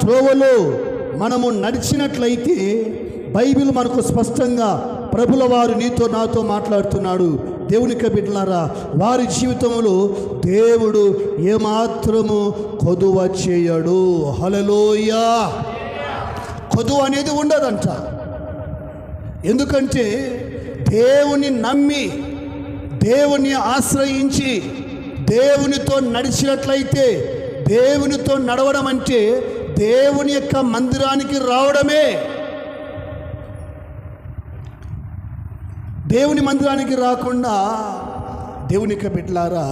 త్రోవలో మనము నడిచినట్లయితే బైబిల్ మనకు స్పష్టంగా ప్రభుల వారు నీతో నాతో మాట్లాడుతున్నాడు. దేవునికి బిడ్డలారా, వారి జీవితంలో దేవుడు ఏమాత్రము కొదువ చేయడు. హల్లెలూయా. కొదువ అనేది ఉండదంట. ఎందుకంటే దేవుని నమ్మి, దేవుని ఆశ్రయించి, దేవునితో నడిచినట్లయితే, దేవునితో నడవడం అంటే దేవుని యొక్క మందిరానికి రావడమే. దేవుని మందిరానికి రాకుండా దేవునికి బిడ్డలారా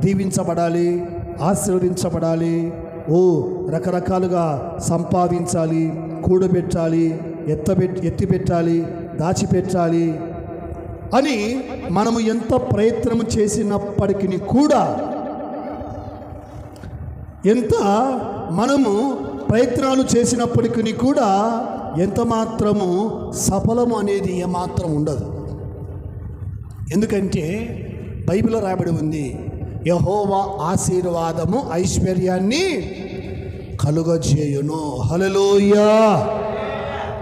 దీవించబడాలి, ఆశీర్వదించబడాలి, రకరకాలుగా సంపాదించాలి, కూడబెట్టాలి, ఎత్తిపెట్టాలి, దాచిపెట్టాలి అని మనము ఎంత ప్రయత్నం చేసినప్పటికీ కూడా, ఎంత మనము ప్రయత్నాలు చేసినప్పటికీ కూడా ఎంత మాత్రము సఫలము అనేది ఏమాత్రం ఉండదు. ఎందుకంటే బైబిల్లో రాయబడి ఉంది, యెహోవా ఆశీర్వాదము ఐశ్వర్యాన్ని కలుగజేయును. హల్లెలూయా.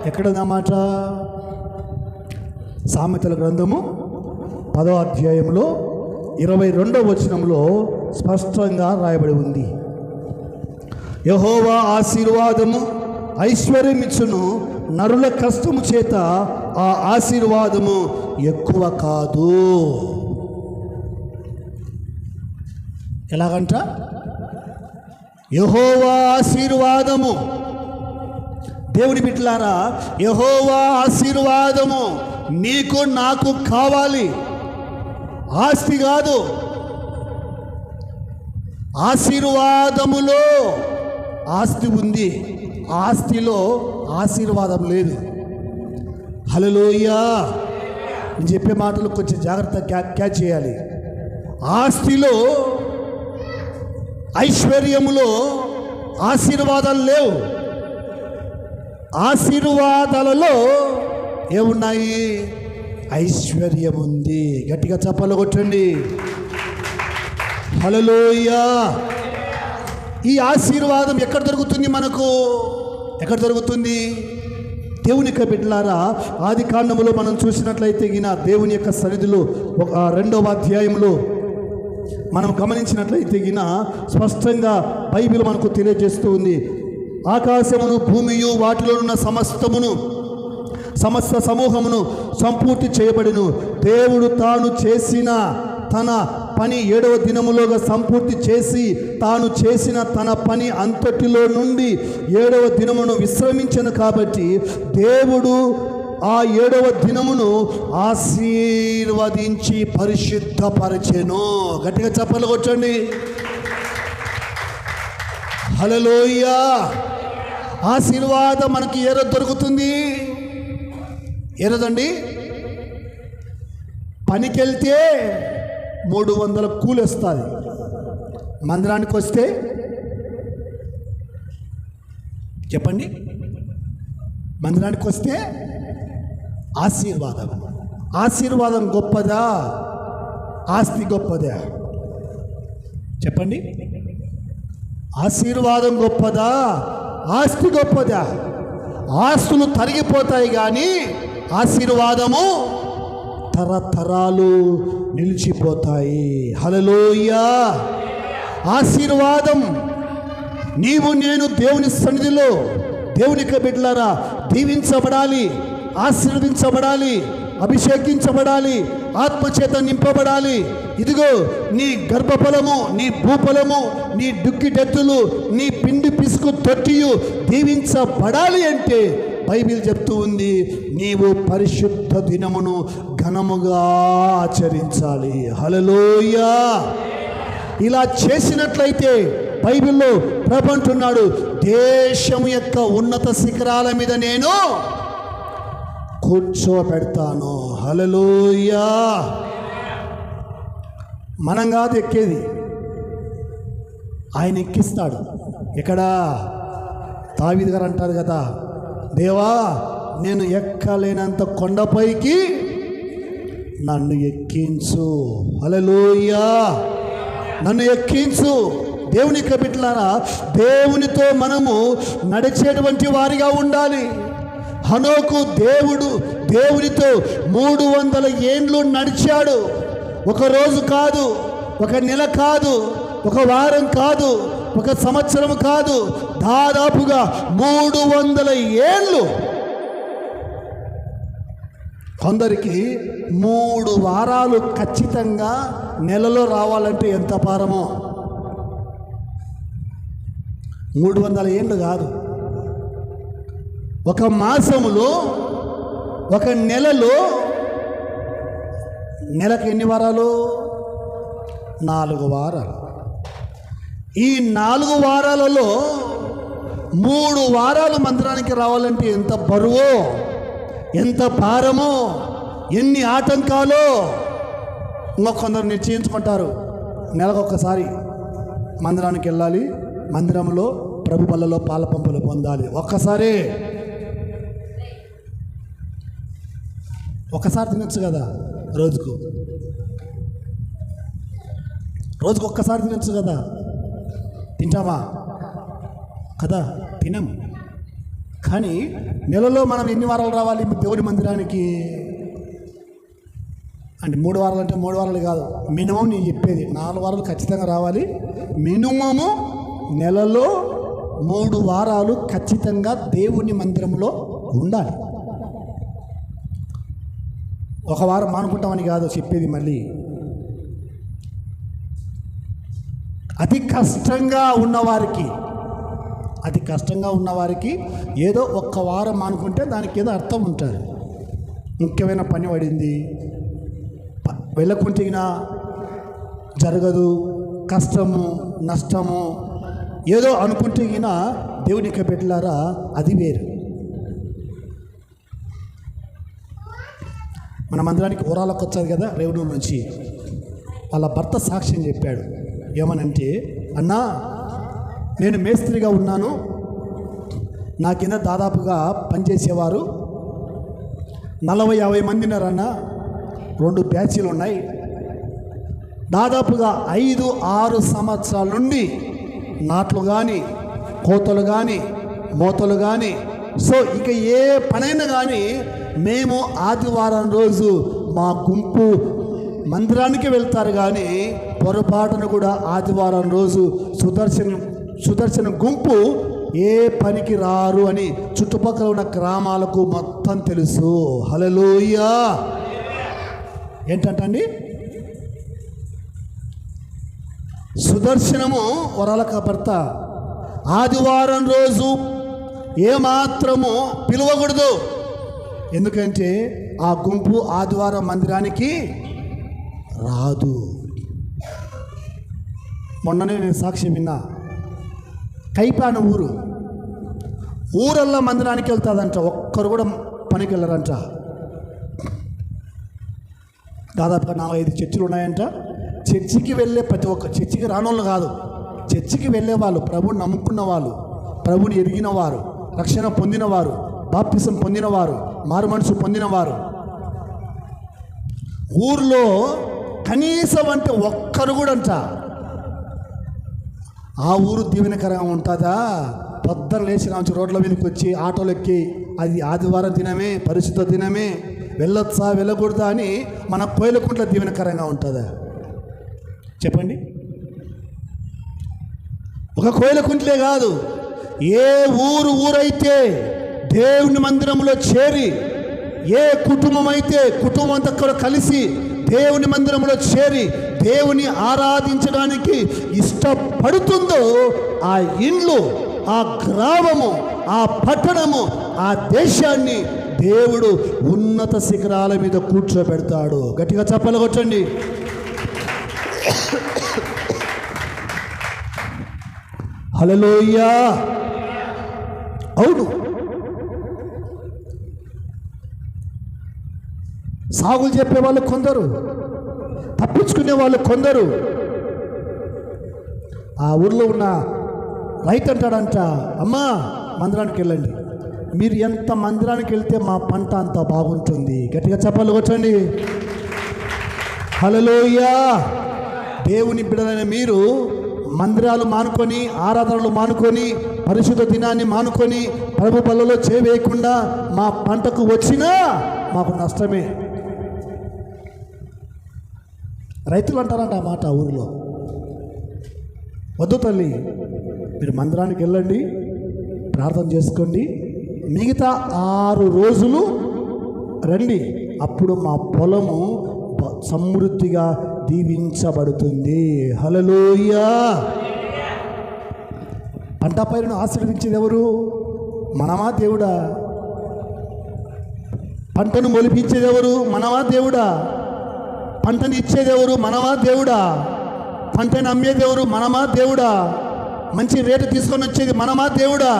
ఎక్కడన్నమాట? సామెతల గ్రంథము 10వ అధ్యాయంలో 22వ వచనంలో స్పష్టంగా రాయబడి ఉంది, యెహోవా ఆశీర్వాదము ఐశ్వర్యం ఇచ్చును, నరుల కష్టము చేత ఆ ఆశీర్వాదము ఎక్కువ కాదు. ఎలాగంట? యెహోవా ఆశీర్వాదము, దేవుని బిడ్డలారా, యెహోవా ఆశీర్వాదము నీకు నాకు కావాలి. ఆస్తి కాదు, ఆశీర్వాదములో ఆస్తి ఉంది, ఆస్తిలో ఆశీర్వాదం లేదు. హల్లెలూయా. నేను చెప్పే మాటలు కొంచెం జాగ్రత్త క్యాచ్ చేయాలి. ఆస్తిలో, ఐశ్వర్యములో ఆశీర్వాదాలు లేవు. ఆశీర్వాదాలలో ఏమున్నాయి? ఐశ్వర్యం ఉంది. గట్టిగా చప్పలు కొట్టండి. హల్లెలూయా. ఈ ఆశీర్వాదం ఎక్కడ దొరుకుతుంది మనకు? ఎక్కడ దొరుకుతుంది? దేవుని యొక్క బిడ్డలారా, ఆది కాండములో మనం చూసినట్లయితే దేవుని యొక్క సన్నిధిలో 2వ అధ్యాయంలో మనం గమనించినట్లయితే స్పష్టంగా బైబిల్ మనకు తెలియజేస్తూ ఉంది, ఆకాశమును భూమియు వాటిలో ఉన్న సమస్త సమూహమును సంపూర్తి చేయబడిను. దేవుడు తాను చేసిన తన పని 7వ దినములోగా సంపూర్తి చేసి, తాను చేసిన తన పని అంతటిలో నుండి 7వ దినమును విశ్రమించను. కాబట్టి దేవుడు ఆ 7వ దినమును ఆశీర్వదించి పరిశుద్ధపరచెను. గట్టిగా చప్పలు కొట్టండి. హల్లెలూయా. ఆశీర్వాదం మనకి ఏ రోజు దొరుకుతుంది? ఏ రోజండి? పనికెళ్తే 300 కూలి వస్తుంది. మందిరానికి వస్తే చెప్పండి, మందిరానికి వస్తే ఆశీర్వాదం. ఆశీర్వాదం గొప్పదా? ఆస్తి గొప్పదా? చెప్పండి. ఆశీర్వాదం గొప్పదా? ఆస్తి గొప్పదా? ఆస్తులు తరిగిపోతాయి కానీ ఆశీర్వాదము తరతరాలు నిలిచిపోతాయి. హల్లెలూయా. ఆశీర్వాదం నీవు నేను దేవుని సన్నిధిలో, దేవునికి బిడ్డలారా, దీవించబడాలి, ఆశీర్వదించబడాలి, అభిషేకించబడాలి, ఆత్మచేత నింపబడాలి. ఇదిగో నీ గర్భఫలము, నీ భూఫలము, నీ డుక్కిటెత్తులు, నీ పిండి పిసుకు తొట్టియు దీవించబడాలి అంటే బైబిల్ చెప్తూ ఉంది, నీవు పరిశుద్ధ దినమును ఘనముగా ఆచరించాలి. హల్లెలూయా. ఇలా చేసినట్లయితే బైబిల్లో ప్రభు అంటున్నాడు, దేశము యొక్క ఉన్నత శిఖరాల మీద నేను కూర్చోబెడతాను. హల్లెలూయా. మనం కాదు ఎక్కేది, ఆయన ఎక్కిస్తాడు. ఎక్కడ? దావీదు గారు అంటారు కదా, దేవా నేను ఎక్కలేనంత కొండపైకి నన్ను ఎక్కించు. హల్లెలూయా. నన్ను ఎక్కించు. దేవుని యొక్క బిడ్డలారా, దేవునితో మనము నడిచేటువంటి వారిగా ఉండాలి. హనోకు దేవునితో 300 ఏండ్లు నడిచాడు. ఒక రోజు కాదు, ఒక నెల కాదు, ఒక వారం కాదు, ఒక సంవత్సరం కాదు, దాదాపుగా 300 ఏండ్లు. కొందరికి 3 వారాలు ఖచ్చితంగా నెలలో రావాలంటే ఎంత భారమో. 300 ఏండ్లు కాదు, ఒక మాసములో, ఒక నెలలో, నెలకు ఎన్ని వారాలు? 4 వారాలు. ఈ 4 వారాలలో 3 వారాలు మందిరానికి రావాలంటే ఎంత బరువో, ఎంత భారమో, ఎన్ని ఆటంకాలో. ఇంకొందరు నిశ్చయించుకుంటారు, నెలకొక్కసారి మందిరానికి వెళ్ళాలి, మందిరంలో ప్రభు బల్లలో పాల పంపులు పొందాలి. ఒక్కసారి తినొచ్చు కదా, రోజుకు ఒక్కసారి తినొచ్చు కదా. తింటామా కదా? తినం. కానీ నెలలో మనం ఎన్ని వారాలు రావాలి దేవుని మందిరానికి అంటే? 3 వారాలు అంటే 3 వారాలు కాదు, మినిమం నేను చెప్పేది 4 వారాలు ఖచ్చితంగా రావాలి. మినిమము నెలలో 3 వారాలు ఖచ్చితంగా దేవుని మందిరంలో ఉండాలి. ఒక వారం మానుకుంటామని కాదు చెప్పేది. మళ్ళీ అతి కష్టంగా ఉన్నవారికి ఏదో ఒక్క వారం మానుకుంటే దానికి ఏదో అర్థం ఉంటుంది. ముఖ్యమైన పని పడింది, వెళ్ళకుంటిగినా జరగదు, కష్టము నష్టము ఏదో అనుకుంటేగినా దేవునికి పెట్టారా, అది వేరు. మన మందిరానికి ఊరాలకు వచ్చారు కదా రేవనూరు నుంచి, వాళ్ళ భర్త సాక్ష్యం చెప్పాడు. ఏమనంటే, అన్నా నేను మేస్త్రిగా ఉన్నాను, నా కింద దాదాపుగా పనిచేసేవారు 40-50 మంది ఉన్నారన్నా, 2 బ్యాచీలు ఉన్నాయి. దాదాపుగా 5-6 సంవత్సరాల నుండి నాట్లు కానీ, కోతలు కానీ, మోతలు కానీ, సో ఇక ఏ పనైనా కానీ మేము ఆదివారం రోజు మా గుంపు మందిరానికి వెళ్తారు. కానీ పొరపాటును కూడా ఆదివారం రోజు సుదర్శన గుంపు ఏ పనికి రారు అని చుట్టుపక్కల ఉన్న గ్రామాలకు మొత్తం తెలుసు. హల్లెలూయా. ఏంటంటండి, సుదర్శనము వరాలక భర్త ఆదివారం రోజు ఏమాత్రము పిలవకూడదు. ఎందుకంటే ఆ గుంపు ఆదివారం మందిరానికి రాదు. మొన్ననే నేను సాక్ష్యం విన్నా. కైపాన ఊరల్లా మందిరానికి వెళ్తుందంట, ఒక్కరు కూడా పనికి వెళ్ళరంట. దాదాపుగా 4-5 చర్చిలు ఉన్నాయంట. చర్చికి వెళ్ళే ప్రతి ఒక్క, చర్చికి రానోళ్ళు కాదు, చర్చికి వెళ్ళే వాళ్ళు, ప్రభుని నమ్ముకున్న వాళ్ళు, ప్రభుని ఎరిగిన వారు, రక్షణ పొందినవారు, బాప్తిసం పొందినవారు, మారు మనసు పొందినవారు, ఊర్లో కనీసం అంటే ఒక్కరు కూడా అంట ఆ ఊరు దీవెనకరంగా ఉంటుందా? పొద్దున లేచి నుంచి రోడ్ల మీదకి వచ్చి ఆటోలు ఎక్కి, అది ఆదివారం దినమే, పరిశుద్ధ దినమే, వెళ్ళొచ్చా వెళ్ళకూడదా అని మన కోయిలకుంట్ల దీవెనకరంగా ఉంటుందా? చెప్పండి. ఒక కోయిలకుంట్లే కాదు, ఏ ఊరైతే దేవుని మందిరంలో చేరి, ఏ కుటుంబం అయితే కుటుంబం అంతా కూడా కలిసి దేవుని మందిరంలో చేరి దేవుని ఆరాధించడానికి ఇష్టపడుతుందో ఆ ఇండ్లు, ఆ గ్రామము, ఆ పట్టణము, ఆ దేశాన్ని దేవుడు ఉన్నత శిఖరాల మీద కూర్చోబెడతాడు. గట్టిగా చప్పలు కొట్టండి. హల్లెలూయా. అవును, సాగులు చెప్పే వాళ్ళు కొందరు, తప్పించుకునే వాళ్ళు కొందరు. ఆ ఊర్లో ఉన్న రైతు అంటాడంట, అమ్మా మందిరానికి వెళ్ళండి, మీరు ఎంత మందిరానికి వెళ్తే మా పంట అంత బాగుంటుంది. గట్టిగా చప్పలు కొట్టండి. హల్లెలూయా. దేవుని బిడ్డలైన మీరు మందిరాలు మానుకొని, ఆరాధనలు మానుకొని, పరిశుద్ధ దినాన్ని మానుకొని ప్రభు బల్లలో చేయవేయకుండా మా పంటకు వచ్చినా మాకు నష్టమే. రైతులు అంటారంట ఆ మాట ఊరిలో. వద్దు తల్లి, మీరు మందిరానికి వెళ్ళండి, ప్రార్థన చేసుకోండి, మిగతా 6 రోజులు రండి, అప్పుడు మా పొలము సమృద్ధిగా దీవించబడుతుంది. హల్లెలూయా. పంట పైరును ఆశీర్వదించేది ఎవరు? మనమా దేవుడా? పంటను మొలిపించేది ఎవరు? మనమా దేవుడా? పంటను ఇచ్చేది ఎవరు? మనమా దేవుడా? పంటను అమ్మేది ఎవరు? మనమా దేవుడా? మంచి రేటు తీసుకొని వచ్చేది మనమా దేవుడా?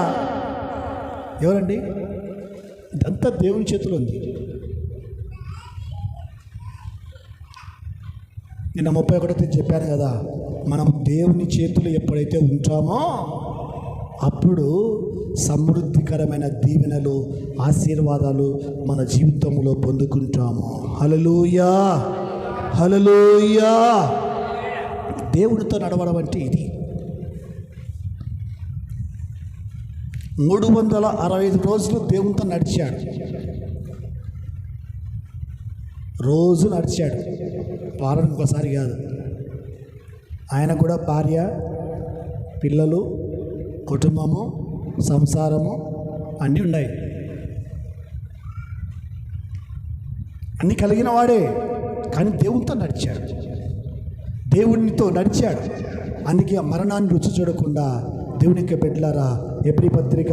ఎవరండి? ఇదంతా దేవుని చేతిలో ఉంది. నిన్న 31 చెప్పాను కదా, మనం దేవుని చేతులు ఎప్పుడైతే ఉంటామో అప్పుడు సమృద్ధికరమైన దీవెనలు, ఆశీర్వాదాలు మన జీవితంలో పొందుకుంటాము. హల్లెలూయా, హల్లెలూయా. దేవుడితో నడవడం అంటే ఇది. 365 రోజులు దేవునితో నడిచాడు. రోజు నడిచాడు, వారానికి ఒకసారి కాదు. ఆయన కూడా భార్య, పిల్లలు, కుటుంబము, సంసారము అన్నీ ఉన్నాయి. అన్నీ కలిగిన వాడే, కానీ దేవునితో నడిచాడు, దేవునితో నడిచాడు. అందుకే ఆ మరణాన్ని రుచి చూడకుండా దేవుని యొక్క బిడ్డలారా, ఎబ్రీ పత్రిక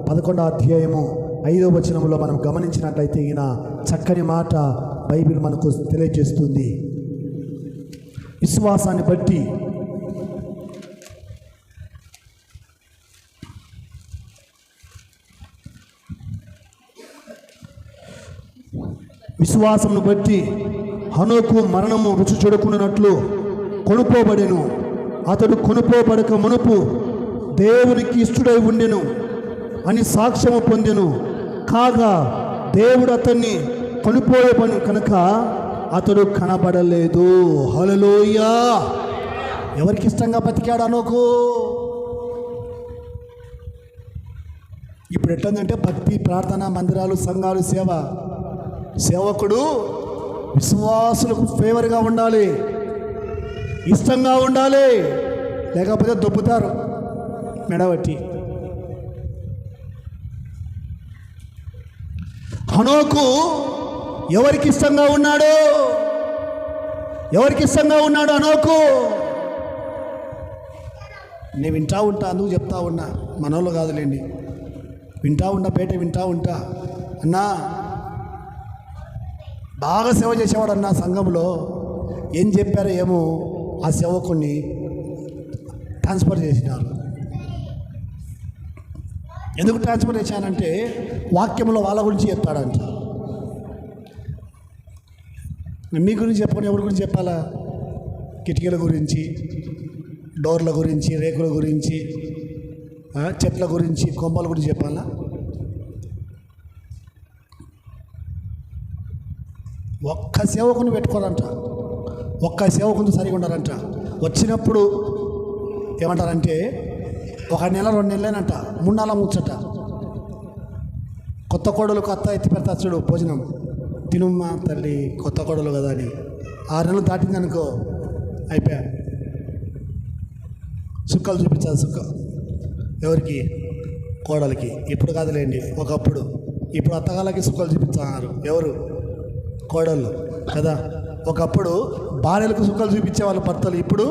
11వ అధ్యాయము 5వ వచనంలో మనం గమనించినట్లయితే ఈయన చక్కని మాట బైబిల్ మనకు తెలియజేస్తుంది. విశ్వాసాన్ని బట్టి విశ్వాసమును బట్టి హనోకు మరణము రుచి చూడకున్నట్లు కొనుపోబడెను. అతడు కొనుపోబడక మునుపు దేవునికి ఇష్టడై ఉండెను అని సాక్ష్యము పొందెను. కాగా దేవుడు అతన్ని కొనుపోయబడి కనుక అతడు కనబడలేదు. హల్లెలూయా. ఎవరికి ఇష్టంగా బతికాడు హనోకు? ఇప్పుడు ఎట్లందంటే భక్తి, ప్రార్థన, మందిరాలు, సంఘాలు, సేవకుడు విశ్వాసులకు ఫేవర్గా ఉండాలి, ఇష్టంగా ఉండాలి, లేకపోతే దొబ్బుతారు మెడబట్టి. హనోకు ఎవరికి ఇష్టంగా ఉన్నాడు? ఎవరికి ఇష్టంగా ఉన్నాడు హనోకు? నేను వింటా ఉంటా, అందుకు చెప్తా ఉన్నా, మనోళ్ళు కాదులేండి, వింటా ఉంటా, బయట వింటా ఉంటా. అన్నా బాగా సేవ చేసేవాడు అన్న సంఘంలో. ఏం చెప్పారో ఏమో ఆ సేవకుని ట్రాన్స్ఫర్ చేసినారు. ఎందుకు ట్రాన్స్ఫర్ చేశానంటే వాక్యంలో వాళ్ళ గురించి చెప్తాడంట. మీ గురించి చెప్పని ఎవరి గురించి చెప్పాలా? కిటికీల గురించి, డోర్ల గురించి, రేకుల గురించి, చెట్ల గురించి, కొమ్మల గురించి చెప్పాలా? ఒక్క సేవకుని పెట్టుకోరంట, ఒక్క సేవకుని సరిగా ఉండాలంట. వచ్చినప్పుడు ఏమంటారంటే 1 నెల 2 నెలలేనంట, 3 నెలల ముచ్చట. కొత్త కోడలకు అత్త ఎత్తి పెడతా చూడు భోజనం, తినుమ్మా తల్లి, కొత్త కోడలు కదా అని. 6 నెలలు దాటింది అనుకో, అయిపోయా. సుక్కలు చూపించాలి. సుక్క ఎవరికి? కోడలికి. ఇప్పుడు కాదులేండి, ఒకప్పుడు. ఇప్పుడు అత్తగాళ్ళకి సుక్కలు చూపించారు. ఎవరు? కోడళ్ళు కదా. ఒకప్పుడు భార్యలకు సుక్కలు చూపించేవాళ్ళు భర్తలు, ఇప్పుడు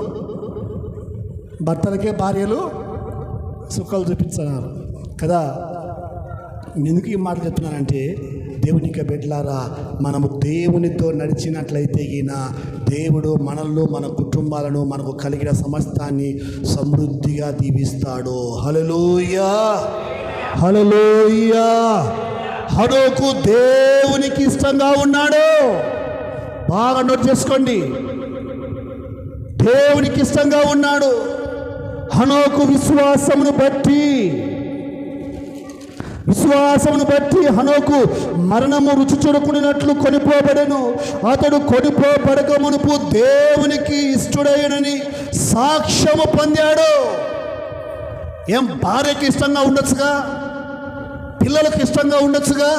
భర్తలకే భార్యలు సుక్కలు చూపించారు కదా. ఎందుకు ఈ మాట చెప్తున్నానంటే, దేవునికి బిడ్డలారా, మనము దేవునితో నడిచినట్లయితే ఈయన దేవుడు మనల్ని, మన కుటుంబాలను, మనకు కలిగిన సమస్తాన్ని సమృద్ధిగా దీవిస్తాడు. హల్లెలూయా, హల్లెలూయా. హనోకు దేవునికి ఇష్టంగా ఉన్నాడు. బాగా నోట్ చేసుకోండి, దేవునికి ఇష్టంగా ఉన్నాడు. హనోకు విశ్వాసమును బట్టి విశ్వాసమును బట్టి హనోకు మరణము రుచి చూడకుండానట్లు కొనిపోబడెను. అతడు కొనిపోబడక మునుపు దేవునికి ఇష్టడైనని సాక్ష్యము పొందాడు. ఏం భార్యకి ఇష్టంగా ఉండొచ్చుగా, పిల్లలకు ఇష్టంగా ఉండొచ్చుగా,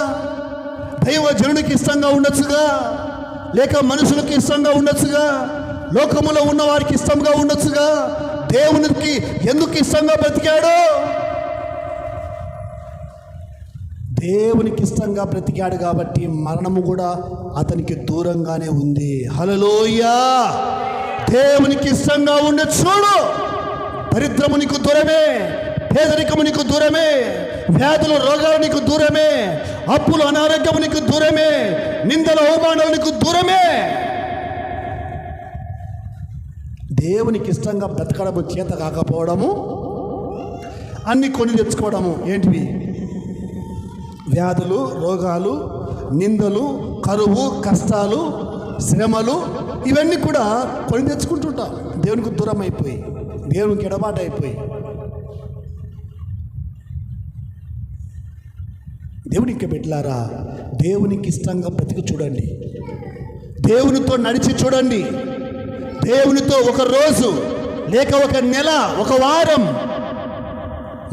దైవజనునికి ఇష్టంగా ఉండొచ్చుగా, లేక మనుషులకు ఇష్టంగా ఉండొచ్చుగా, లోకములో ఉన్న వారికి ఇష్టంగా ఉండొచ్చుగా. దేవునికి ఎందుకు ఇష్టంగా బ్రతికాడు? దేవునికి ఇష్టంగా బ్రతికాడు కాబట్టి మరణము కూడా అతనికి దూరంగానే ఉంది. హల్లెలూయా. దేవునికి ఇష్టంగా ఉండే చూడు. దరిద్రము నీకు దూరమే, పేదరికము నీకు దూరమే, వ్యాధులు రోగాలు నీకు దూరమే, అప్పులు అనారోగ్యము నీకు దూరమే, నిందల అవమానాలు నీకు దూరమే. దేవునికి ఇష్టంగా బ్రతకడము చేత కాకపోవడము, అన్ని కొని తెచ్చుకోవడము. ఏంటివి? వ్యాధులు, రోగాలు, నిందలు, కరువు, కష్టాలు, శ్రమలు, ఇవన్నీ కూడా కొని తెచ్చుకుంటుంటాం. దేవునికి దూరం అయిపోయి, దేవునికి ఎడబాటు అయిపోయి. దేవునికి బిడ్డలారా, దేవునికి ఇష్టంగా బ్రతికి చూడండి. దేవునితో నడిచి చూడండి. దేవునితో ఒక రోజు లేక ఒక నెల, ఒక వారం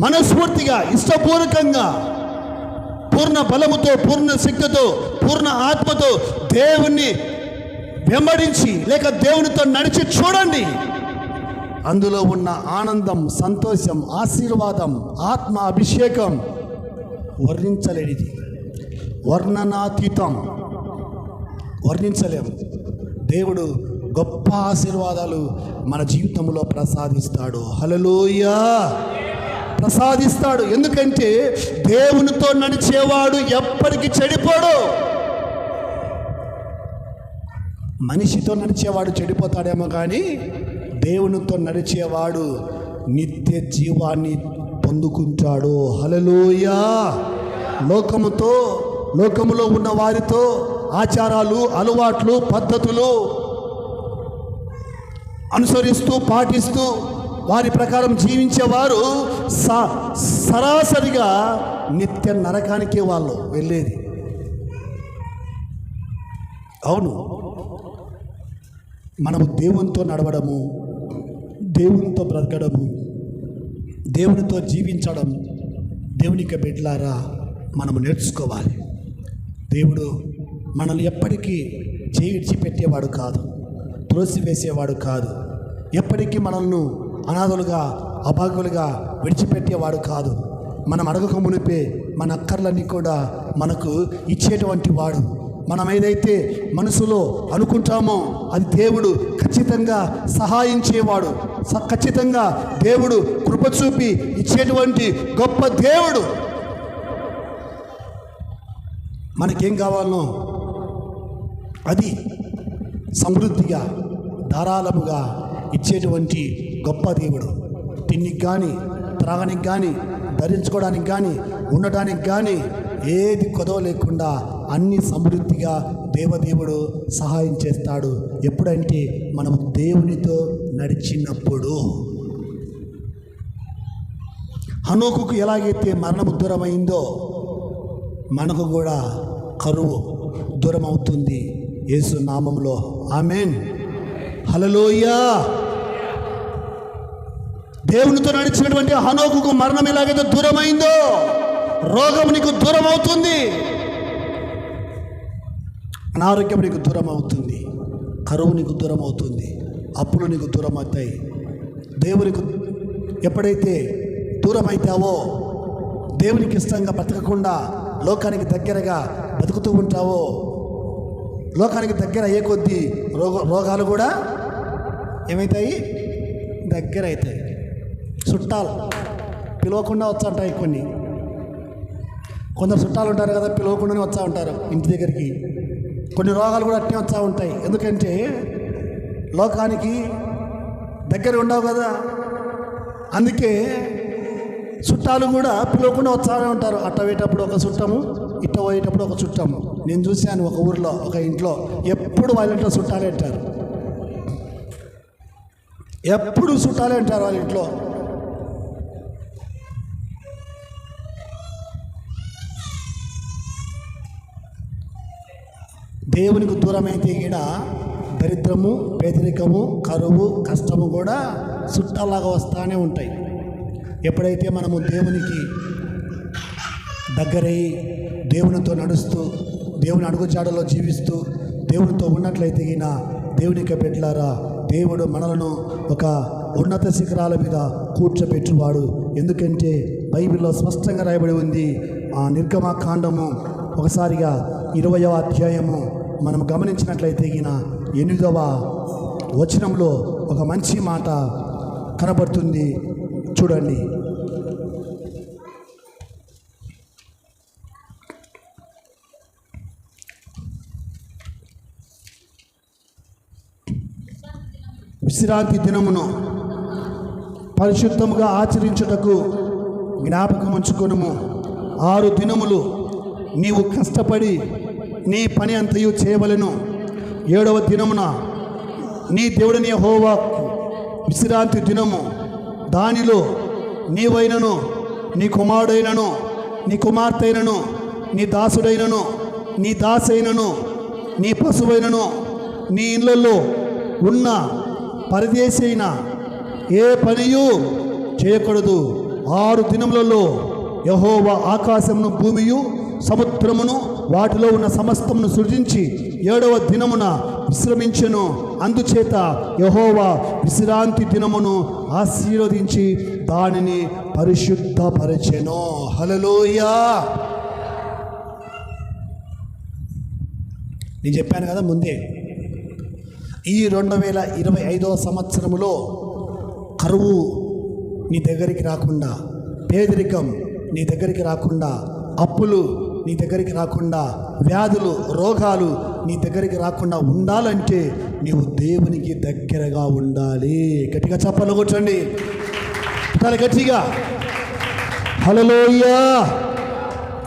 మనస్ఫూర్తిగా, ఇష్టపూర్వకంగా, పూర్ణ బలముతో, పూర్ణ శక్తితో, పూర్ణ ఆత్మతో దేవుణ్ణి వెంబడించి లేక దేవునితో నడిచి చూడండి. అందులో ఉన్న ఆనందం, సంతోషం, ఆశీర్వాదం, ఆత్మ అభిషేకం వర్ణించలేనిది, వర్ణనాతీతం, వర్ణించలేము. దేవుడు గొప్ప ఆశీర్వాదాలు మన జీవితంలో ప్రసాదిస్తాడు. హల్లెలూయా. ప్రసాదిస్తాడు. ఎందుకంటే దేవునితో నడిచేవాడు ఎప్పటికీ చెడిపోడు. మనిషితో నడిచేవాడు చెడిపోతాడేమో కానీ దేవునితో నడిచేవాడు నిత్య జీవాన్ని పొందుకుంటాడు. హల్లెలూయా. లోకములో ఉన్న వారితో ఆచారాలు, అలవాట్లు, పద్ధతులు అనుసరిస్తూ పాటిస్తూ వారి ప్రకారం జీవించేవారు సరాసరిగా నిత్య నరకానికే వాళ్ళు వెళ్ళేది. అవును, మనము దేవునితో నడవడము, దేవునితో బ్రతకడము, దేవునితో జీవించడం దేవునికి బిడ్డలారా మనము నేర్చుకోవాలి. దేవుడు మనల్ని ఎప్పటికీ విడిచిపెట్టేవాడు కాదు, త్రోసివేసేవాడు కాదు. ఎప్పటికీ మనల్ని అనాథలుగా, అభాగ్యులుగా విడిచిపెట్టేవాడు కాదు. మనం అడగక మునిపే మన అక్కర్లన్నీ కూడా మనకు ఇచ్చేటువంటి వాడు. మనం ఏదైతే మనసులో అనుకుంటామో అది దేవుడు ఖచ్చితంగా సహాయించేవాడు. ఖచ్చితంగా దేవుడు కృప చూపి ఇచ్చేటువంటి గొప్ప దేవుడు. మనకేం కావాలనో అది సమృద్ధిగా, ధారాళముగా ఇచ్చేటువంటి గొప్ప దేవుడు. తిన్నికి కానీ, త్రాగనికి కానీ, ధరించుకోవడానికి కానీ, ఉండటానికి కానీ ఏది కొదవ లేకుండా అన్ని సమృద్ధిగా దేవదేవుడు సహాయం చేస్తాడు. ఎప్పుడంటే మనము దేవునితో నడిచినప్పుడు. హనోకుకు ఎలాగైతే మరణము దూరమైందో మనకు కూడా కరువు దూరం అవుతుంది యేసు నామములో. ఆమేన్. హల్లెలూయా. దేవునితో నడిచినటువంటి హనోకుకు మరణం ఎలాగైతే దూరమైందో రోగం నీకు దూరం అవుతుంది, అనారోగ్యం నీకు దూరం అవుతుంది, కరువు నీకు దూరం అవుతుంది, అప్పులు నీకు దూరం అవుతాయి. దేవునికి ఎప్పుడైతే దూరం అవుతావో, దేవునికి ఇష్టంగా బ్రతకకుండా లోకానికి దగ్గరగా బతుకుతూ ఉంటావో, లోకానికి దగ్గర అయ్యే కొద్దీ రోగాలు కూడా ఏమవుతాయి? దగ్గర అవుతాయి. చుట్టాలు పిలవకుండా వచ్చా ఉంటాయి. కొందరు చుట్టాలు ఉంటారు కదా, పిలవకుండానే వచ్చా ఉంటారు ఇంటి దగ్గరికి. కొన్ని రోగాలు కూడా అట్నే వచ్చా ఉంటాయి. ఎందుకంటే లోకానికి దగ్గర ఉండవు కదా. అందుకే చుట్టాలు కూడా పిలవకుండా వచ్చానే ఉంటారు. అట్ట పోయేటప్పుడు ఒక చుట్టము, ఇట్ట పోయేటప్పుడు ఒక చుట్టము. నేను చూశాను ఒక ఊరిలో, ఒక ఇంట్లో ఎప్పుడు వాళ్ళ ఇంట్లో చుట్టాలే అంటారు. ఎప్పుడు చుట్టాలే అంటారు వాళ్ళ ఇంట్లో. దేవునికి దూరమైతే ఈడ దరిద్రము, పేదరికము, కరువు, కష్టము కూడా చుట్టాలాగా వస్తూనే ఉంటాయి. ఎప్పుడైతే మనము దేవునికి దగ్గరై దేవునితో నడుస్తూ దేవుని అడుగుజాడలో జీవిస్తూ దేవునితో ఉన్నట్లయితే ఈయన దేవునికి బిడ్డలారా, దేవుడు మనలను ఒక ఉన్నత శిఖరాల మీద కూర్చోబెట్టువాడు. ఎందుకంటే బైబిల్లో స్పష్టంగా రాయబడి ఉంది. ఆ నిర్గమకాండము ఒకసారిగా 20వ అధ్యాయము మనం గమనించినట్లయితే ఈయన 8వ వచనంలో ఒక మంచి మాట కనబడుతుంది. చూడండి. విశ్రాంతి దినమును పరిశుద్ధముగా ఆచరించుటకు జ్ఞాపకం ఉంచుకొనుము. 6 దినములు నీవు కష్టపడి నీ పని అంతయు చేయవలెను. 7వ దినమున నీ దేవుడని యెహోవా విశ్రాంతి దినము. దానిలో నీవైనను, నీ కుమారుడైనను, నీ కుమార్తెైనను, నీ దాసుడైనను, నీ దాసైనను, నీ పశువైనను, నీ ఇళ్ళల్లో ఉన్న పరదేశి అయిన ఏ పనియు చేయకూడదు. 6 దినములలో యెహోవా ఆకాశమును, భూమియు, సముద్రమును, వాటిలో ఉన్న సమస్తమును సృజించి 7వ దినమున విశ్రమించెను. అందుచేత యెహోవా విశ్రాంతి దినమును ఆశీర్వదించి దానిని పరిశుద్ధపరచెను. హల్లెలూయా. నేను చెప్పాను కదా ముందే, ఈ 2025వ సంవత్సరములో కరువు నీ దగ్గరికి రాకుండా, పేదరికం నీ దగ్గరికి రాకుండా, అప్పులు నీ దగ్గరికి రాకుండా, వ్యాధులు, రోగాలు నీ దగ్గరికి రాకుండా ఉండాలంటే నీవు దేవునికి దగ్గరగా ఉండాలి. గట్టిగా చప్పట్లు కొట్టండి, చాలా గట్టిగా. హల్లెలూయా.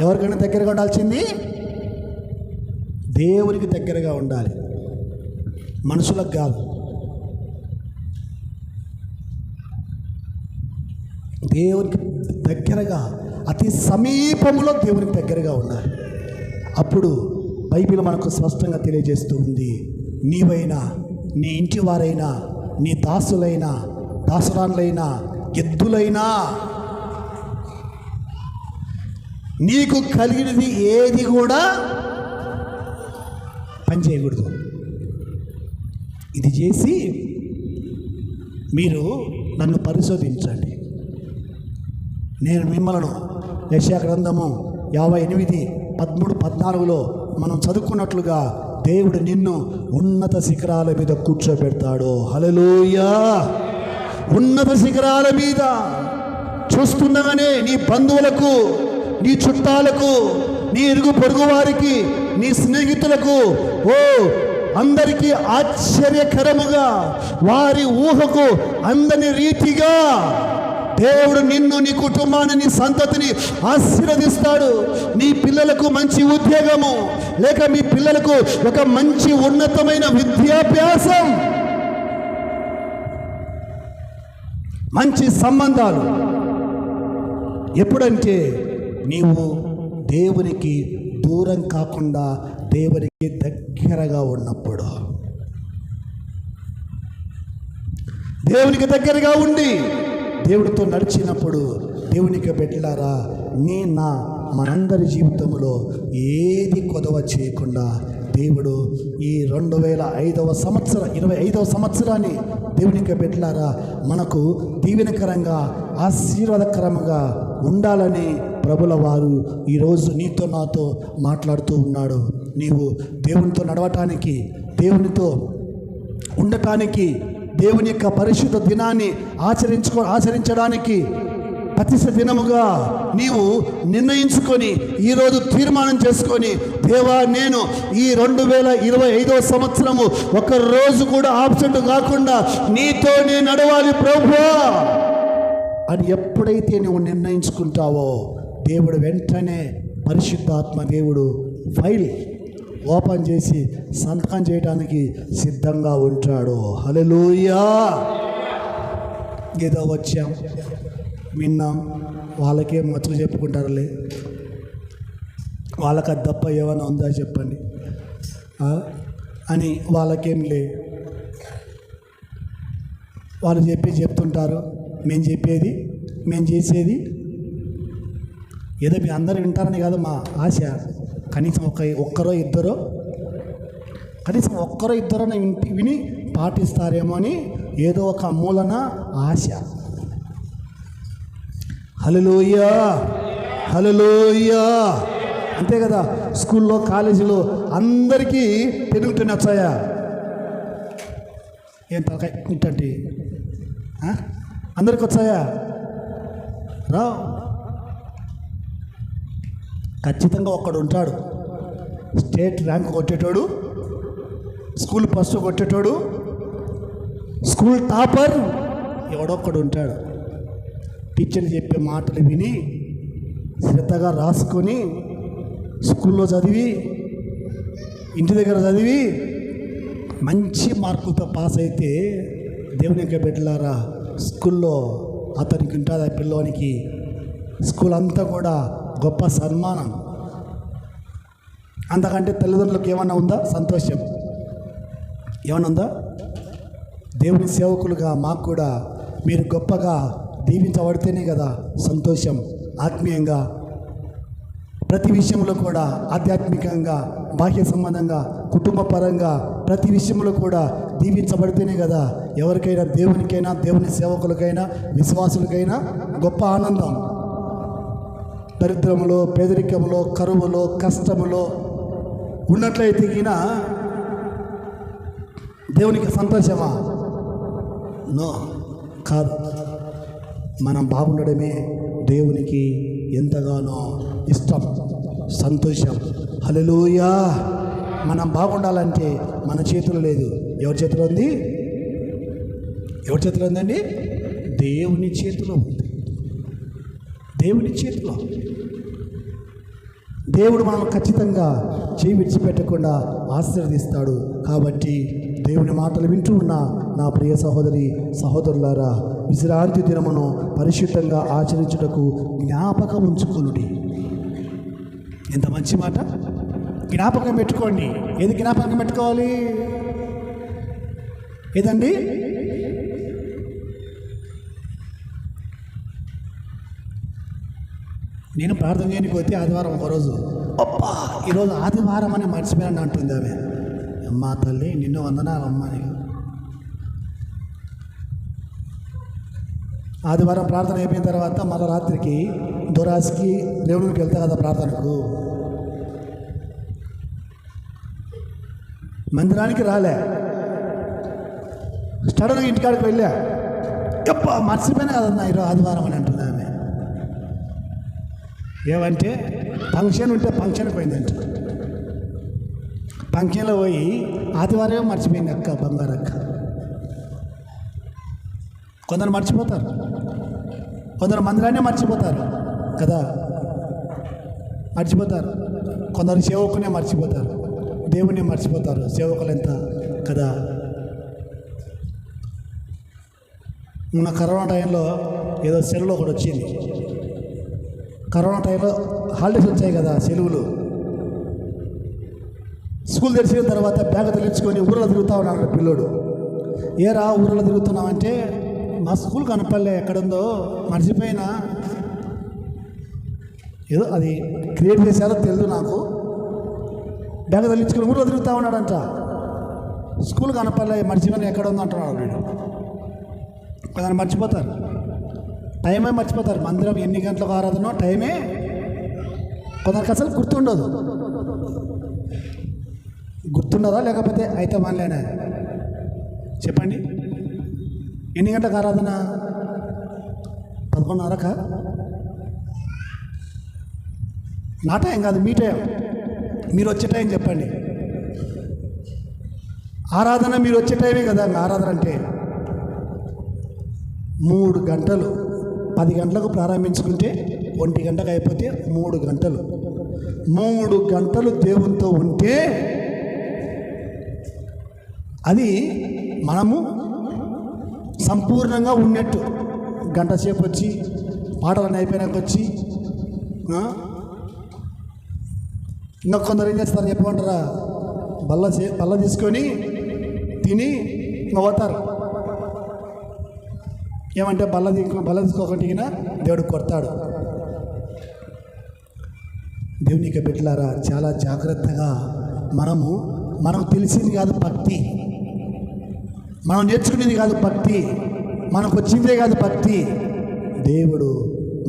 ఎవరికైనా దగ్గరగా ఉండాల్సింది దేవునికి దగ్గరగా ఉండాలి, మనుషులకు కాదు. దేవునికి దగ్గరగా, అతి సమీపంలో దేవునికి దగ్గరగా ఉండాలి. అప్పుడు బైబిల్ మనకు స్పష్టంగా తెలియజేస్తూ ఉంది. నీవైనా, నీ ఇంటి వారైనా, నీ దాసులైనా, దాసురాన్లైనా, ఎద్దులైనా, నీకు కలిగినది ఏది కూడా పని చేయకూడదు. ఇది చేసి మీరు నన్ను పరిశోధించండి, నేను మిమ్మలను యెషయా గ్రంథము 58:13-14లో మనం చదువుకున్నట్లుగా దేవుడు నిన్ను ఉన్నత శిఖరాల మీద కూర్చోబెడతాడు. హల్లెలూయా. ఉన్నత శిఖరాల మీద చూస్తుండగానే నీ బంధువులకు, నీ చుట్టాలకు, నీ ఇరుగు పొరుగు వారికి, నీ స్నేహితులకు, అందరికీ ఆశ్చర్యకరముగా, వారి ఊహకు అందని రీతిగా దేవుడు నిన్ను, నీ కుటుంబాన్ని, నీ సంతతిని ఆశీర్వదిస్తాడు. నీ పిల్లలకు మంచి ఉద్యోగము, లేక మీ పిల్లలకు ఒక మంచి ఉన్నతమైన విద్యాభ్యాసం, మంచి సంబంధాలు. ఎప్పుడంటే నీవు దేవునికి దూరం కాకుండా దేవునికి దగ్గరగా ఉన్నప్పుడు, దేవునికి దగ్గరగా ఉండి దేవుడితో నడిచినప్పుడు, దేవునికి బిడ్డలారా, మనందరి జీవితంలో ఏది కొదవ చేయకుండా దేవుడు ఈ 2025వ సంవత్సరాన్ని దేవునికి బిడ్డలారా మనకు దీవెనకరంగా, ఆశీర్వాదకరంగా ఉండాలని ప్రభుల వారు ఈరోజు నీతో నాతో మాట్లాడుతూ ఉన్నాడు. నీవు దేవునితో నడవటానికి, దేవునితో ఉండటానికి, దేవుని యొక్క పరిశుద్ధ దినాన్ని ఆచరించడానికి ప్రతిష్ఠ దినముగా నీవు నిర్ణయించుకొని, ఈరోజు తీర్మానం చేసుకొని, దేవా నేను ఈ 2025వ సంవత్సరము ఒక రోజు కూడా ఆబ్సెంట్ కాకుండా నీతో నేను నడవాలి ప్రభువా అని ఎప్పుడైతే నువ్వు నిర్ణయించుకుంటావో, దేవుడు వెంటనే పరిశుద్ధాత్మ దేవుడు ఫైల్ ఓపెన్ చేసి సంతకం చేయడానికి సిద్ధంగా ఉంటాడు. హల్లెలూయా. ఏదో వచ్చాం, విన్నాం, వాళ్ళకే మచ్చలు చెప్పుకుంటారులే, వాళ్ళకి అది తప్ప ఏమైనా ఉందా చెప్పండి. అని వాళ్ళకేం లే, వాళ్ళు చెప్తుంటారు. మేము చెప్పేది, మేము చేసేది ఏదో మీ అందరూ వింటారని కాదు మా ఆశ. కనీసం ఒక్కరో ఇద్దరో విని పాటిస్తారేమో అని ఏదో ఒక మూలన ఆశ. హల్లెలూయా, హల్లెలూయా. అంతే కదా. స్కూల్లో, కాలేజీలో అందరికీ తెలుగుతూనే వచ్చాయా? ఏం తలకాయ ఇట్టండి అందరికి వచ్చాయా? రా. ఖచ్చితంగా ఒక్కడు ఉంటాడు, స్టేట్ ర్యాంక్ కొట్టేటోడు, స్కూల్ ఫస్ట్ కొట్టేటోడు, స్కూల్ టాపర్ ఎవడొక్కడు ఉంటాడు. టీచర్లు చెప్పే మాటలు విని శ్రద్ధగా రాసుకొని స్కూల్లో చదివి, ఇంటి దగ్గర చదివి మంచి మార్కులతో పాస్ అయితే దేవుని యొక్క బిడ్డలారా, స్కూల్లో అతనికి ఉంటుంది, ఆ పిల్లోనికి స్కూల్ అంతా కూడా గొప్ప సన్మానం. అంతకంటే తల్లిదండ్రులకు ఏమన్నా ఉందా? సంతోషం ఏమన్నా ఉందా? దేవుని సేవకులుగా మాకు కూడా మీరు గొప్పగా దీవించబడితేనే కదా సంతోషం. ఆత్మీయంగా ప్రతి విషయంలో కూడా, ఆధ్యాత్మికంగా, బాహ్య సంబంధంగా, కుటుంబ పరంగా ప్రతి విషయంలో కూడా దీవించబడితేనే కదా ఎవరికైనా, దేవునికైనా, దేవుని సేవకులకైనా, విశ్వాసులకైనా గొప్ప ఆనందం. దరిద్రములో, పేదరికంలో, కరువులో, కష్టములో ఉన్నట్లయితే గిన దేవునికి సంతోషమా? నో, కాదు. మనం బాగుండడమే దేవునికి ఎంతగానో ఇష్టం, సంతోషం. హల్లెలూయా. మనం బాగుండాలంటే మన చేతిలో లేదు. ఎవరి చేతిలో ఉంది? ఎవరి చేతిలో ఉందండి? దేవుని చేతిలో ఉంది. దేవుని చేతిలో. దేవుడు మనం ఖచ్చితంగా చేయి విడిచిపెట్టకుండా ఆశీర్వదిస్తాడు. కాబట్టి దేవుని మాటలు వింటూ ఉన్న నా ప్రియ సహోదరి సహోదరులారా, విశ్రాంతి దినమును పరిశుద్ధంగా ఆచరించుటకు జ్ఞాపకం ఉంచుకొనుడి. ఎంత మంచి మాట! జ్ఞాపకం పెట్టుకోండి. ఏది జ్ఞాపకం పెట్టుకోవాలి? ఏదండి? నేను ప్రార్థన చేయడానికి పోతే ఆదివారం ఒకరోజు, అబ్బా ఈరోజు ఆదివారం అని మర్చిపోయాను అంటుంది ఆమె. అమ్మా తల్లి, నిన్ను వందనాలమ్మా. నీకు ఆదివారం ప్రార్థన అయిపోయిన తర్వాత మళ్ళీ రాత్రికి దొరాసికి దేవుడికి వెళ్తా కదా ప్రార్థనకు. మందిరానికి రాలే, సడన్గా ఇంటికాడికి వెళ్ళా. ఎప్ప మర్చిపోయినా కదన్నా ఈరోజు ఆదివారం అని అంటుంది ఆమె. ఏమంటే ఫంక్షన్ ఉంటే ఫంక్షన్ పోయిందంట. ఫంక్షన్లో పోయి ఆదివారమే మర్చిపోయింది అక్క, బంగారు అక్క. కొందరు మర్చిపోతారు, కొందరు మందిరాన్ని మర్చిపోతారు కదా, మర్చిపోతారు. కొందరు సేవకునే మర్చిపోతారు, దేవుణ్ణి మర్చిపోతారు. సేవకులు ఎంత కదా. మొన్న కరోనా టైంలో ఏదో సెలవులు ఒకటి వచ్చింది. కరోనా టైంలో హాలిడేస్ వచ్చాయి కదా, సెలవులు. స్కూల్ తెరిచిన తర్వాత బ్యాగ్ తగిలించుకొని ఊళ్ళో తిరుగుతూ ఉన్నాడు పిల్లోడు. ఏరా ఊళ్ళో తిరుగుతున్నామంటే, మా స్కూల్ కనపడలే, ఎక్కడుందో మర్చిపోయినా. ఏదో అది క్రియేట్ చేశారో తెలియదు నాకు. బ్యాగ్ తగిలించుకొని ఊళ్ళో తిరుగుతూ ఉన్నాడంట. స్కూల్ కనపడలే, మర్చిపోయినా ఎక్కడ ఉందో అంటున్నాడు వీడు. కొందరు మర్చిపోతారు, టైమే మర్చిపోతారు. మందిరం ఎన్ని గంటలకు ఆరాధనో టైమే కొందరికి అసలు గుర్తుండదు. గుర్తుండదా లేకపోతే అయితే మనలేనా? చెప్పండి. ఎన్ని గంటలకు ఆరాధన? 11:30కా? నా టైం కాదు, మీ టైం. మీరు వచ్చే టైం చెప్పండి. ఆరాధన మీరు వచ్చే టైమే కదా. ఆరాధన అంటే 3 గంటలు. 10 గంటలకు ప్రారంభించుకుంటే 1 గంటకు అయిపోతే 3 గంటలు. 3 గంటలు దేవునితో ఉంటే అది మనము సంపూర్ణంగా ఉన్నట్టు. గంట సేపు వచ్చి పాటలను అయిపోయినాక వచ్చి ఇంకా కొందరు ఏం చేస్తారు చెప్పమంటారా? బల్ల తీసుకొని తిని పోతారు. ఏమంటే బల్ల తీసుకోకుండా దేవుడు కొడతాడు. దేవునికి బిడ్డలారా, చాలా జాగ్రత్తగా మనకు తెలిసింది కాదు భక్తి, మనం నేర్చుకునేది కాదు భక్తి, మనకు వచ్చిందే కాదు భక్తి. దేవుడు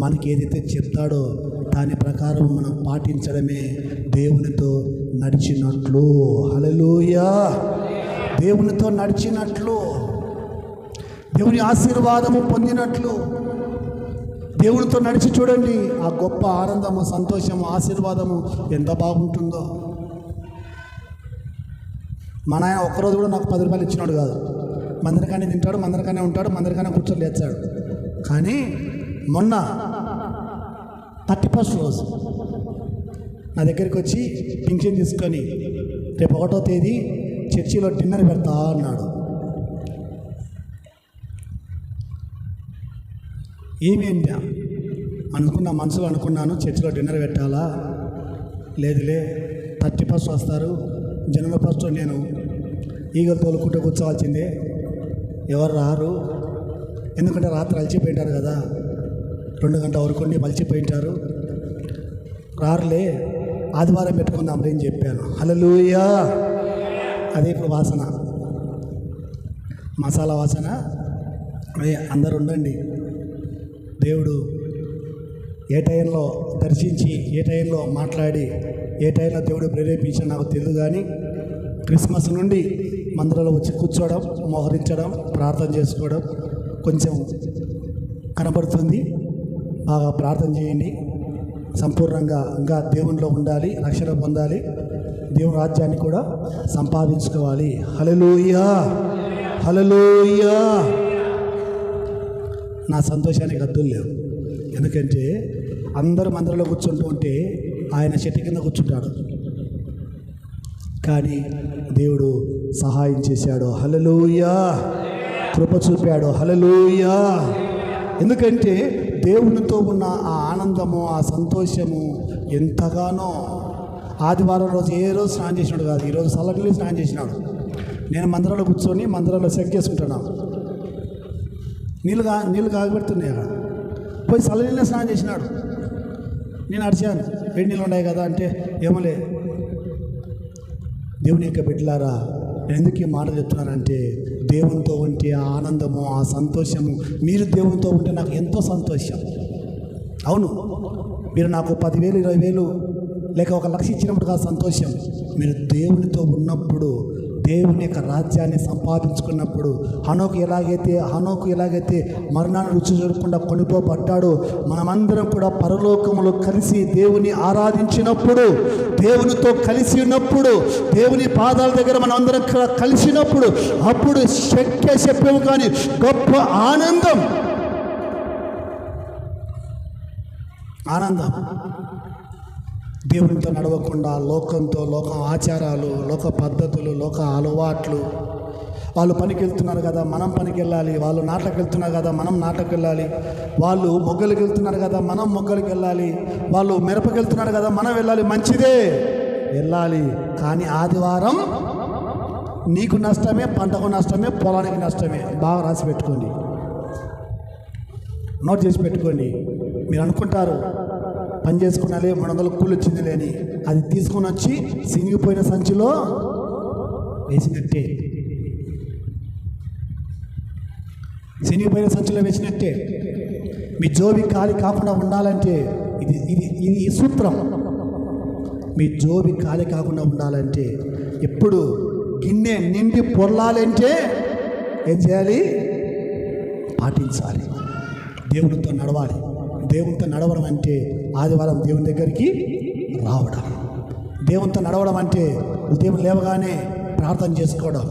మనకి ఏదైతే చెప్తాడో దాని ప్రకారం మనం పాటించడమే దేవునితో నడిచినట్లు. హల్లెలూయా! దేవునితో నడిచినట్లు, దేవుని ఆశీర్వాదము పొందినట్లు. దేవునితో నడిచి చూడండి, ఆ గొప్ప ఆనందము, సంతోషము, ఆశీర్వాదము ఎంత బాగుంటుందో. మన ఆయన ఒక్కరోజు కూడా నాకు 10 రూపాయలు ఇచ్చినాడు కాదు. మందరికానే తింటాడు, మందరికానే ఉంటాడు, మందరికానే కూర్చొని లేచాడు. కానీ మొన్న 31st రోజు నా దగ్గరికి వచ్చి పింఛన్ తీసుకొని రేపు 1వ తేదీ చర్చిలో డిన్నర్ పెడతా అన్నాడు. ఏమేంటి మనసులో అనుకున్నాను, చర్చిలో డిన్నర్ పెట్టాలా, లేదులే 31st వస్తారు, జనవరి 1 నేను ఈగలు తోలుకుంటూ కూర్చోవాల్సిందే, ఎవరు రారు, ఎందుకంటే రాత్రి అలసిపోయింటారు కదా, 2 గంటల వరకు అలసిపోయింటారు, రారులే, ఆదివారం పెట్టుకుందాం అని చెప్పాను. హల్లెలూయా! అదే ఇప్పుడు వాసన, మసాలా వాసన. అదే అందరు ఉండండి. దేవుడు ఏ టైంలో దర్శించి, ఏ టైంలో మాట్లాడి, ఏ టైంలో దేవుడు ప్రేరేపించిన నాకు తెలియదు. కానీ క్రిస్మస్ నుండి మందిరంలో వచ్చి కూర్చోవడం, మోహరించడం, ప్రార్థన చేసుకోవడం కొంచెం కనబడుతుంది. బాగా ప్రార్థన చేయండి. సంపూర్ణంగా ఇంకా దేవునిలో ఉండాలి, రక్షణ పొందాలి, దేవుని రాజ్యాన్ని కూడా సంపాదించుకోవాలి. హల్లెలూయా! హల్లెలూయా! నా సంతోషానికి హద్దులు లేవు. ఎందుకంటే అందరూ మందిరంలో కూర్చుంటూ ఉంటే ఆయన చెట్టు కింద కూర్చుంటాడు. కానీ దేవుడు సహాయం చేశాడు. హల్లెలూయా! కృప చూపాడు. హల్లెలూయా! ఎందుకంటే దేవునితో ఉన్న ఆ ఆనందము, ఆ సంతోషము ఎంతగానో. ఆదివారం రోజు ఏ రోజు స్నానం చేసినాడు కాదు, ఈరోజు చల్లటి స్నానం చేసినాడు. నేను మందిరంలో కూర్చొని మందిరంలో సెక్ చేసుకుంటున్నాను. నీళ్ళు కాగబెడుతున్నాయి అక్కడ, పోయి చల్లనీళ్ళ స్నానం చేసినాడు. నేను అడిచాను, వేడి నీళ్ళు ఉన్నాయి కదా అంటే, ఏమోలే. దేవుని యొక్క బిడ్డలారా, ఎందుకు ఈ మాట చెప్తున్నానంటే, దేవునితో ఉంటే ఆ ఆనందము, ఆ సంతోషము, మీరు దేవునితో ఉంటే నాకు ఎంతో సంతోషం. అవును, మీరు నాకు 10,000 20,000 లేక 1,00,000 ఇచ్చినప్పుడు కాదు సంతోషం. మీరు దేవునితో ఉన్నప్పుడు, దేవుని యొక్క రాజ్యాన్ని సంపాదించుకున్నప్పుడు, హనోకు ఎలాగైతే మరణాన్ని రుచి చూడకుండా కొనిపోబడ్డాడో, మనమందరం కూడా పరలోకములో కలిసి దేవుని ఆరాధించినప్పుడు, దేవునితో కలిసి ఉన్నప్పుడు, దేవుని పాదాల దగ్గర మనం అందరం కలిసినప్పుడు, అప్పుడు చెప్పేము కానీ గొప్ప ఆనందం. దేవునితో నడవకుండా లోక ఆచారాలు, లోక పద్ధతులు, లోక అలవాట్లు, వాళ్ళు పనికి వెళ్తున్నారు కదా మనం పనికి వెళ్ళాలి, వాళ్ళు నాటకు వెళ్తున్నారు కదా మనం నాటకు వెళ్ళాలి, వాళ్ళు మొగ్గలకు వెళ్తున్నారు కదా మనం మొగ్గలకు వెళ్ళాలి, వాళ్ళు మిరపకి వెళ్తున్నారు కదా మనం వెళ్ళాలి, మంచిదే వెళ్ళాలి. కానీ ఆదివారం నీకు నష్టమే, పంటకు నష్టమే, పొలానికి నష్టమే. బాగా రాసి పెట్టుకోండి, నోట్ చేసి పెట్టుకోండి. మీరు అనుకుంటారు పని చేసుకున్నాలే 300 కూలి వచ్చింది లేని, అది తీసుకొని వచ్చి సినిగిపోయిన సంచిలో వేసినట్టే, సినిగిపోయిన సంచిలో వేసినట్టే. మీ జోబి ఖాళీ కాకుండా ఉండాలంటే ఇది సూత్రం. మీ జోబి ఖాళీ కాకుండా ఉండాలంటే, ఎప్పుడు గిన్నె నిండి పొర్లాలంటే ఏం చేయాలి? పాటించాలి, దేవునితో నడవాలి. దేవునితో నడవడం అంటే ఆదివారం దేవుని దగ్గరికి రావడం. దేవునితో నడవడం అంటే ఉదయం లేవగానే ప్రార్థన చేసుకోవడం.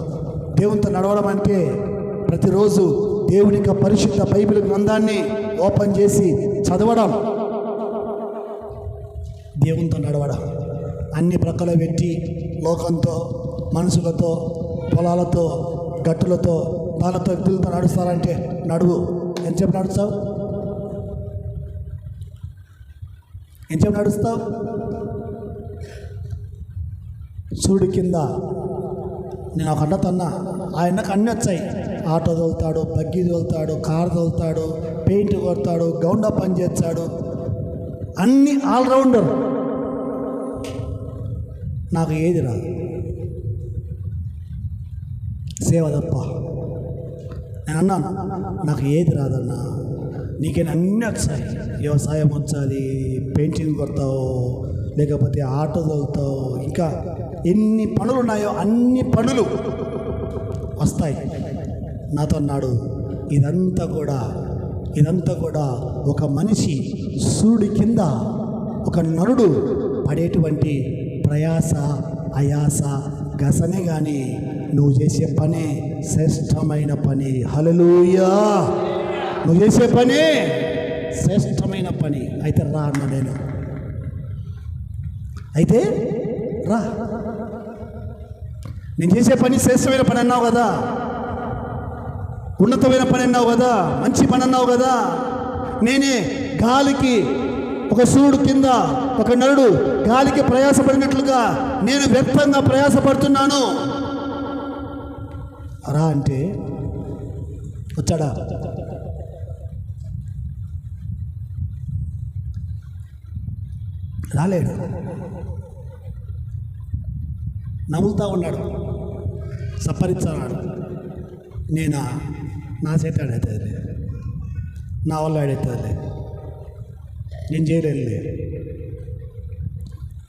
దేవునితో నడవడం అంటే ప్రతిరోజు దేవుని యొక్క పరిశుద్ధ బైబిల్ గ్రంథాన్ని ఓపెన్ చేసి చదవడం. దేవునితో నడవడం, అన్ని ప్రక్కల పెట్టి లోకంతో, మనుషులతో, పొలాలతో, గట్టులతో, వాళ్ళతో వ్యక్తులతో నడుస్తారంటే నడువు. ఎంతసేపు నడుస్తావు? ఎంతసేపు నడుస్తావు? సూర్యుడి కింద నేను ఒక అన్న తన్నా. ఆయనకు అన్నీ వచ్చాయి. ఆటో తోలుతాడు, బగ్గి తోలుతాడు, కారు తోలుతాడు, పెయింట్ కొడతాడు, గౌండా పని చేస్తాడు, అన్నీ ఆల్రౌండర్. నాకు ఏది రాదు, సేవ తప్ప. నేను అన్నాను, నాకు ఏది రాదన్నా, నీకైనా అన్నీ వచ్చాయి. వ్యవసాయం వచ్చాది, పెయింటింగ్ కొడతావు, లేకపోతే ఆటో తోలుతావు, ఇంకా ఎన్ని పనులు ఉన్నాయో అన్ని పనులు వస్తాయి. నాతో అన్నాడు, ఇదంతా కూడా ఒక మనిషి సూర్యుడి కింద ఒక నరుడు పడేటువంటి ప్రయాస, అయాస, గసనే కానీ నువ్వు చేసే పనే శ్రేష్టమైన పని. హల్లెలూయా! నువ్వు చేసే పనే శ్రేష్టమైన పని. అయితే రా అన్న నేను. అయితే రా, నేను చేసే పని శ్రేష్టమైన పని అన్నావు కదా, ఉన్నతమైన పని అన్నావు కదా, మంచి పని అన్నావు కదా. నేనే గాలికి, ఒక సూర్యుడు కింద ఒక నరుడు గాలికి ప్రయాసపడినట్లుగా నేను వ్యర్థంగా ప్రయాసపడుతున్నాను. రా అంటే వచ్చాడా? రాలేడు. నవ్వుతూ ఉన్నాడు, సప్పరిస్తున్నాడు. నేనా, నా చేత ఆడవుతుంది, నా వల్ల ఆడవుతుంది, నేను చేయలేదు.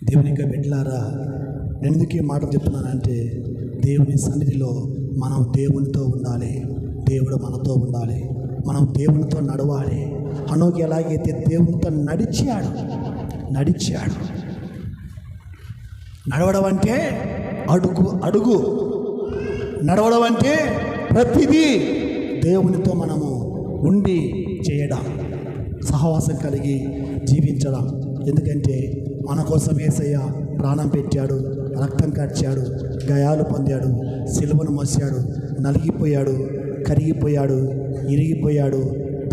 దేవునికి బిడ్డలారా, నేను ఎందుకు ఈ మాట చెప్తున్నానంటే, దేవుని సన్నిధిలో మనం దేవునితో ఉండాలి, దేవుడు మనతో ఉండాలి, మనం దేవునితో నడవాలి. హనోకు ఎలాగైతే దేవునితో నడిచాడు. నడవడం అంటే అడుగు, నడవడం అంటే ప్రతిదీ దేవునితో మనము ఉండి చేయడం, సహవాసం కలిగి జీవించడం. ఎందుకంటే మన కోసం యేసయ్య ప్రాణం పెట్టాడు, రక్తం కార్చాడు, గాయాలు పొందాడు, సిలువను మోసాడు, నలిగిపోయాడు, కరిగిపోయాడు, ఇరిగిపోయాడు,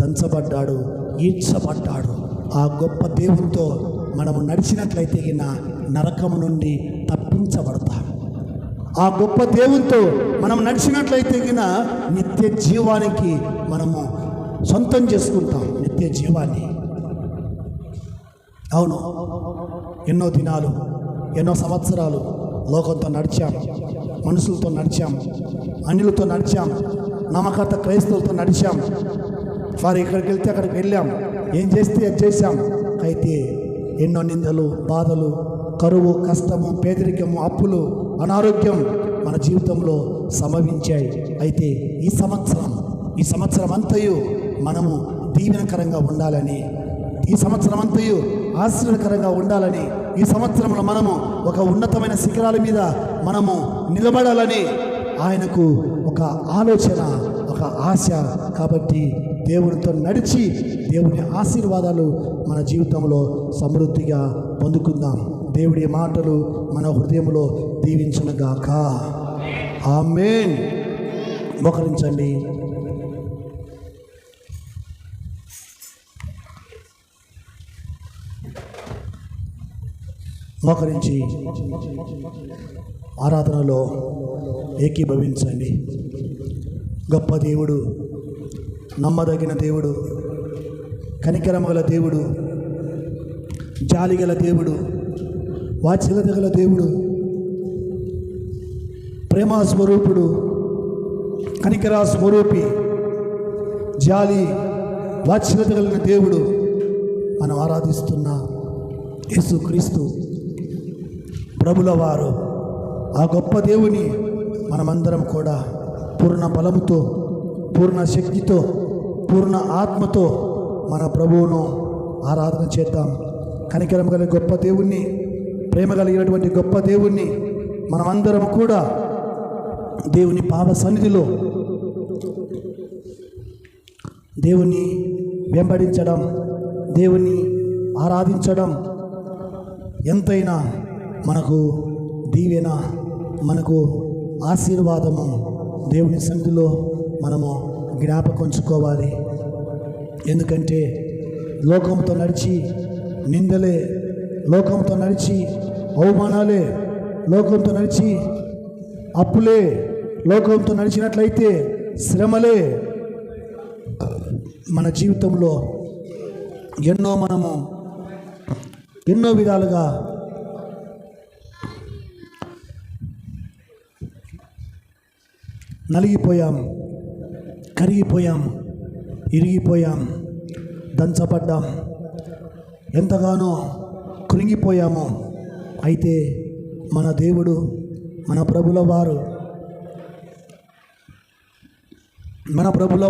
దంచబడ్డాడు, ఈడ్చబడ్డాడు. ఆ గొప్ప దేవునితో మనము నడిచినట్లయితే నరకము నుండి తప్పించబడతాం. ఆ గొప్ప దేవునితో మనం నడిచినట్లయితే నిత్య జీవానికి మనము సొంతం చేసుకుంటాం, నిత్య జీవాన్ని. అవును, ఎన్నో దినాలు, ఎన్నో సంవత్సరాలు లోకంతో నడిచాం, మనుషులతో నడిచాం, అన్యులతో నడిచాం, నమ్మకత క్రైస్తవులతో నడిచాం. వారు ఎక్కడికి వెళ్తే అక్కడికి వెళ్ళాం, ఏం చేస్తే అది చేశాం. అయితే ఎన్నో నిందలు, బాధలు, కరువు, కష్టము, పేదరికము, అప్పులు, అనారోగ్యం మన జీవితంలో సంభవించాయి. అయితే ఈ సంవత్సరం అంతయు మనము దీవెనకరంగా ఉండాలని, ఈ సంవత్సరం అంతయు ఆశీర్వాదకరంగా ఉండాలని, ఈ సంవత్సరంలో మనము ఒక ఉన్నతమైన శిఖరాల మీద మనము నిలబడాలని ఆయనకు ఒక ఆలోచన, ఒక ఆశ. కాబట్టి దేవునితో నడిచి దేవుని ఆశీర్వాదాలు మన జీవితంలో సమృద్ధిగా పొందుకుందాం. దేవుడి మాటలు మన హృదయంలో దీవించునుగాక. ఆమేన్. మోకరించండి. మోకరించి ఆరాధనలో ఏకీభవించండి. గొప్ప దేవుడు, నమ్మదగిన దేవుడు, కనికరమగల దేవుడు, జాలిగల దేవుడు, వాత్సల్యత గల దేవుడు, ప్రేమ స్వరూపుడు, కనికరా స్వరూపి, జాలి వాత్సల్యత కలిగిన దేవుడు మనం ఆరాధిస్తున్న యేసుక్రీస్తు ప్రభుల వారు. ఆ గొప్ప దేవుని మనమందరం కూడా పూర్ణ బలముతో, పూర్ణ శక్తితో, పూర్ణ ఆత్మతో మన ప్రభువును ఆరాధన చేద్దాం. కనికరం కలిగిన గొప్ప దేవుణ్ణి, ప్రేమ కలిగినటువంటి గొప్ప దేవుణ్ణి మనమందరం కూడా దేవుని పాద సన్నిధిలో దేవుని వెంబడించడం, దేవుని ఆరాధించడం ఎంతైనా మనకు దీవెన, మనకు ఆశీర్వాదము. దేవుని సన్నిధిలో మనము జ్ఞాపకంచుకోవాలి. ఎందుకంటే లోకంతో నడిచి నిందలే, లోకంతో నడిచి అవమానాలే, లోకంతో నడిచి, అప్పులే లోకంతో నడిచినట్లయితే, శ్రమలే మన జీవితంలో మనము ఎన్నో విధాలుగా నలిగిపోయాం, కరిగిపోయాం, ఇరిగిపోయాం, దంచబడ్డాం, ఎంతగానో కృంగిపోయాము. అయితే మన దేవుడు, మన ప్రభుల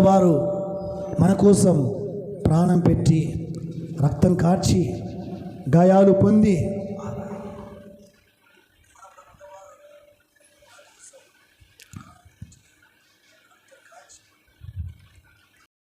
వారు మన కోసం ప్రాణం పెట్టి, రక్తం కార్చి, గాయాలు పొంది